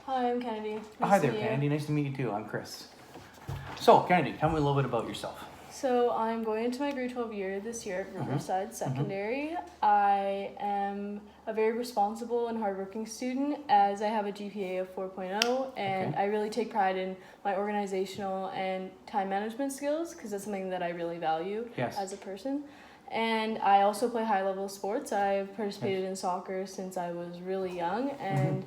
Hi, I'm Kennedy. Hi there, Kennedy. Nice to meet you too. I'm Chris. So, Kennedy, tell me a little bit about yourself. So I'm going into my grade 12 year this year at Riverside Secondary. I am a very responsible and hardworking student as I have a GPA of 4.0 and I really take pride in my organizational and time management skills because that's something that I really value as a person. And I also play high-level sports. I've participated in soccer since I was really young and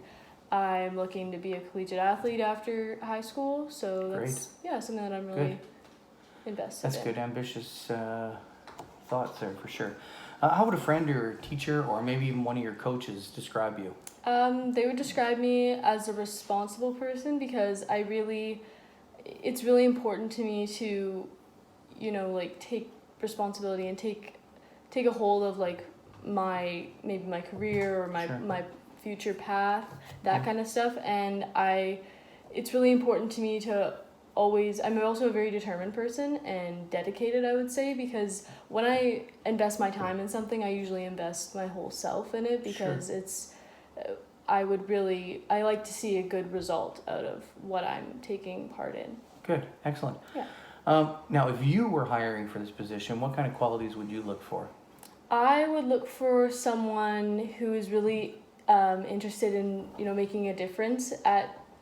I'm looking to be a collegiate athlete after high school. So that's something that I'm really invested in. That's good, ambitious thoughts there for sure. How would a friend or teacher or maybe even one of your coaches describe you? They would describe me as a responsible person because it's really important to me to, take responsibility and take a hold of my career or my future path, that kind of stuff. And it's really important to me to I'm also a very determined person and dedicated, I would say, because when I invest my time in something, I usually invest my whole self in it because I like to see a good result out of what I'm taking part in. Good, excellent. Yeah. Now, if you were hiring for this position, what kind of qualities would you look for? I would look for someone who is really interested in, making a difference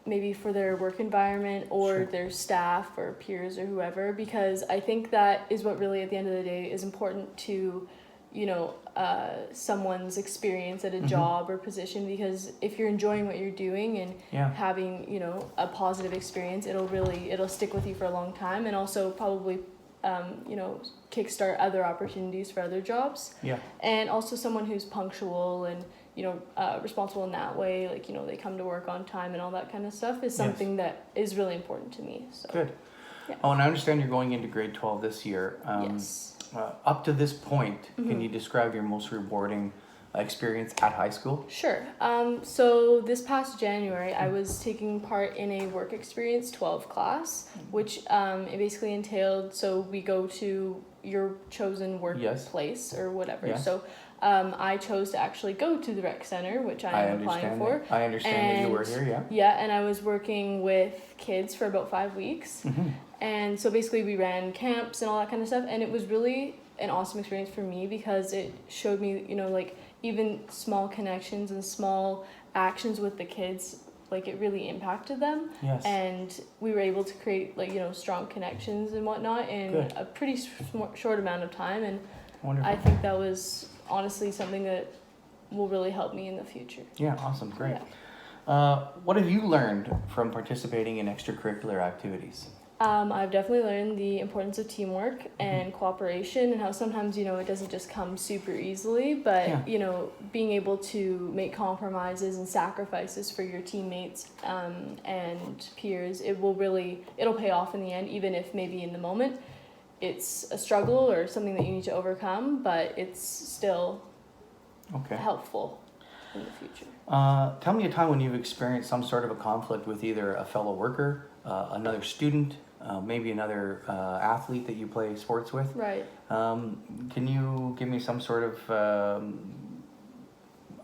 maybe for their work environment or their staff or peers or whoever, because I think that is what really at the end of the day is important to, someone's experience at a job or position, because if you're enjoying what you're doing and having, a positive experience, it'll stick with you for a long time and also probably, kickstart other opportunities for other jobs. Yeah. And also someone who's punctual and, responsible in that way, they come to work on time and all that kind of stuff is something that is really important to me. So. Good. Yeah. Oh, and I understand you're going into grade 12 this year. Yes. Up to this point, can you describe your most rewarding experience at high school? Sure. So this past January, I was taking part in a work experience 12 class, which it basically entailed, so we go to your chosen workplace or whatever. Yes. So I chose to actually go to the rec center, which I am applying for. I understand that you were here, yeah. Yeah, and I was working with kids for about 5 weeks. And so basically we ran camps and all that kind of stuff, and it was really an awesome experience for me because it showed me, even small connections and small actions with the kids, it really impacted them. Yes. And we were able to create strong connections and whatnot in a pretty short amount of time. And wonderful. I think that was honestly something that will really help me in the future. Yeah, awesome, great. Yeah. What have you learned from participating in extracurricular activities? I've definitely learned the importance of teamwork and cooperation and how sometimes, it doesn't just come super easily, but, being able to make compromises and sacrifices for your teammates and peers, it'll pay off in the end, even if maybe in the moment it's a struggle or something that you need to overcome, but it's still helpful in the future. Tell me a time when you've experienced some sort of a conflict with either a fellow worker, another student, maybe another athlete that you play sports with. Right. Can you give me some sort of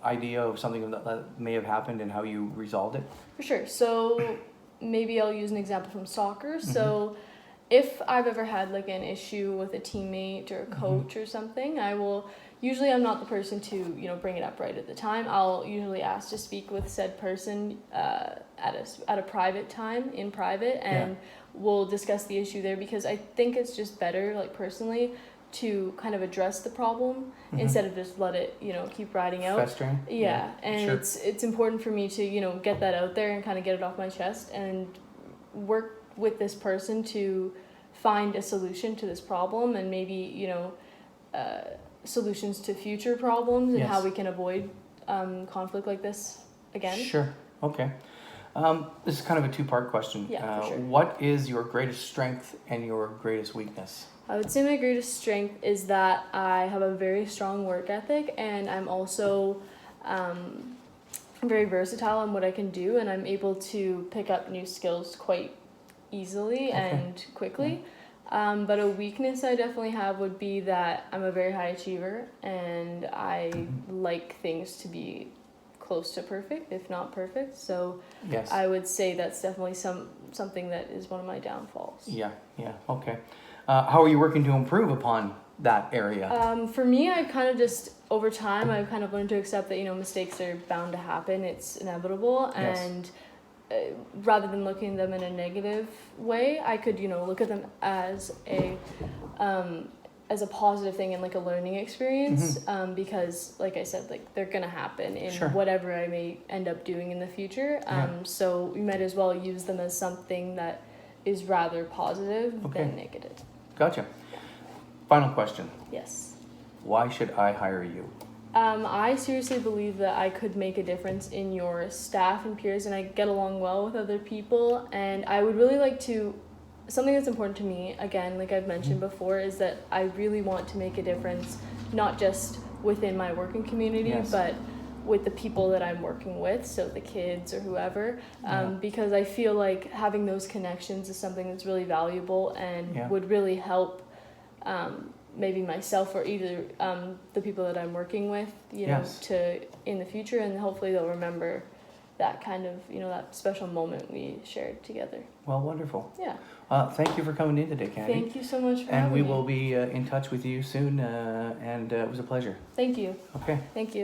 idea of something that may have happened and how you resolved it? For sure. So maybe I'll use an example from soccer. So if I've ever had an issue with a teammate or a coach or something, I'm not the person to, bring it up right at the time. I'll usually ask to speak with said person at a private time, in private, and we'll discuss the issue there because I think it's just better, personally, to kind of address the problem instead of just let it, keep riding out. Festering? Yeah, and it's important for me to, get that out there and kind of get it off my chest and work with this person to find a solution to this problem and maybe, solutions to future problems and how we can avoid conflict like this again. Sure. Okay. This is kind of a two-part question. Yeah, for sure. What is your greatest strength and your greatest weakness? I would say my greatest strength is that I have a very strong work ethic and I'm also very versatile in what I can do and I'm able to pick up new skills quite easily and quickly. But a weakness I definitely have would be that I'm a very high achiever and I like things to be close to perfect, if not perfect. So Yes. I would say that's definitely something that is one of my downfalls. Yeah, okay. How are you working to improve upon that area? For me, I kind of just, over time, I've kind of learned to accept that, mistakes are bound to happen. It's inevitable. Yes. And rather than looking at them in a negative way, I could, look at them as a positive thing and like a learning experience, because like I said, like they're gonna happen in Sure. whatever I may end up doing in the future. So we might as well use them as something that is rather positive than negative. Gotcha. Final question. Yes. Why should I hire you? I seriously believe that I could make a difference in your staff and peers, and I get along well with other people, and I would really like to, something that's important to me, again, like I've mentioned before, is that I really want to make a difference, not just within my working community, Yes. but with the people that I'm working with, so the kids or whoever, because I feel like having those connections is something that's really valuable and would really help maybe myself or either the people that I'm working with, to in the future, and hopefully they'll remember that kind of, that special moment we shared together. Well, wonderful. Yeah. Thank you for coming in today, Candy. Thank you so much for and having we me. will be in touch with you soon, and it was a pleasure. Thank you. Okay. Thank you.